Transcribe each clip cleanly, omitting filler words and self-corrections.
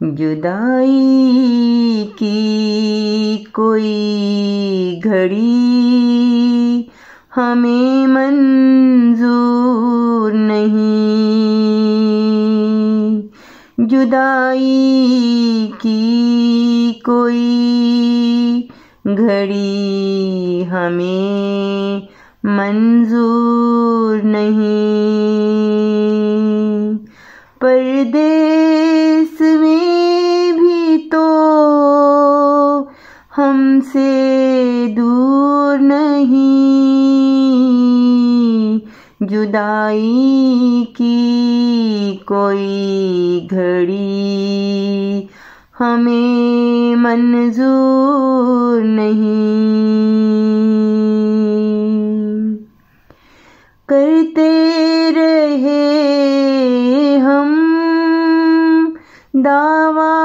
जुदाई की कोई घड़ी हमें मंजूर नहीं। जुदाई की कोई घड़ी हमें मंजूर नहीं। परदेस में भी तो हमसे दूर नहीं। जुदाई की कोई घड़ी हमें मंजूर नहीं। करते रहे हम दावा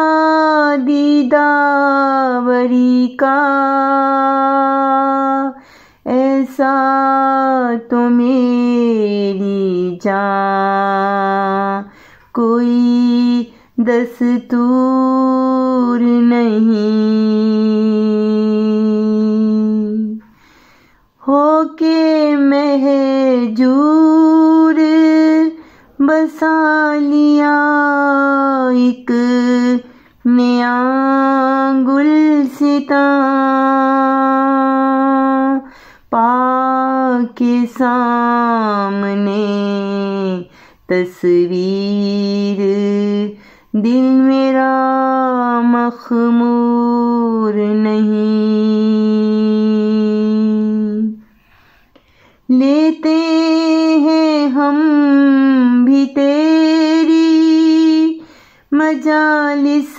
दीदावरी का, ऐसा तो मेरी जान कोई दस्तूर नहीं। होके महजूर बसा लिया एक नया गुलसितां, पाके सामने तस्वीर दिल मेरा मखमूर नहीं। लेते हैं हम भी तेरी मजालिस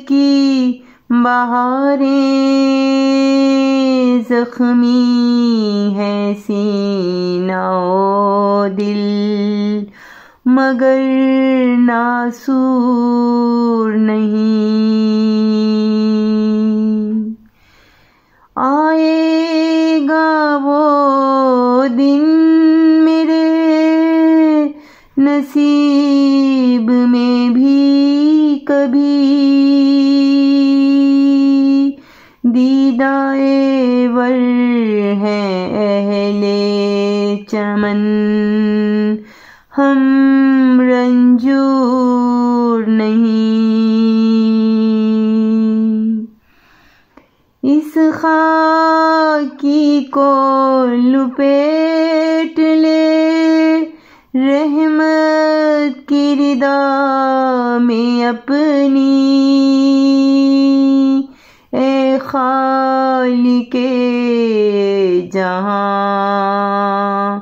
की बहारें, जख्मी है सीना ओ दिल मगर नासूर नहीं। आएगा वो दिन मेरे नसीब में भी कभी, दीदाए वर है अहले चमन हम रंजूर नहीं। इस खाकी को लुपेट ले रहमत की रिदा में अपनी, ए खालिके जहां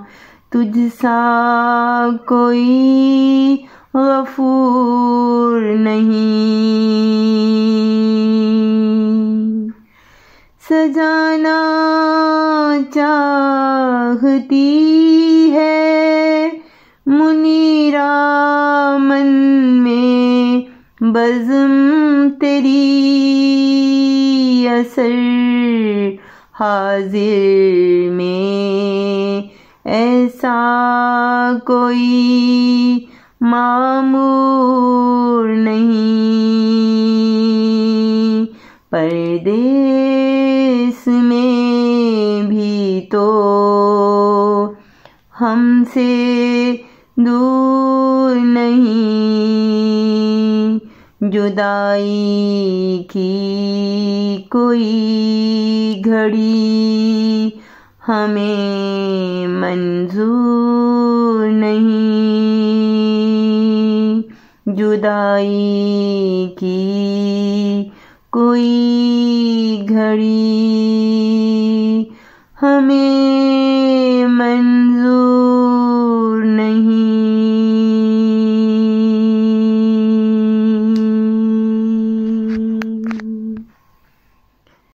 तुझसा कोई गफूर नहीं। सजाना चाहती है मुनीरा मन में बज़्म तेरी, असर हाजिर में ऐसा कोई मामूर नहीं। परदेस में भी तो हमसे दूर नहीं। जुदाई की कोई घड़ी हमें मंजूर नहीं। जुदाई की कोई घड़ी हमें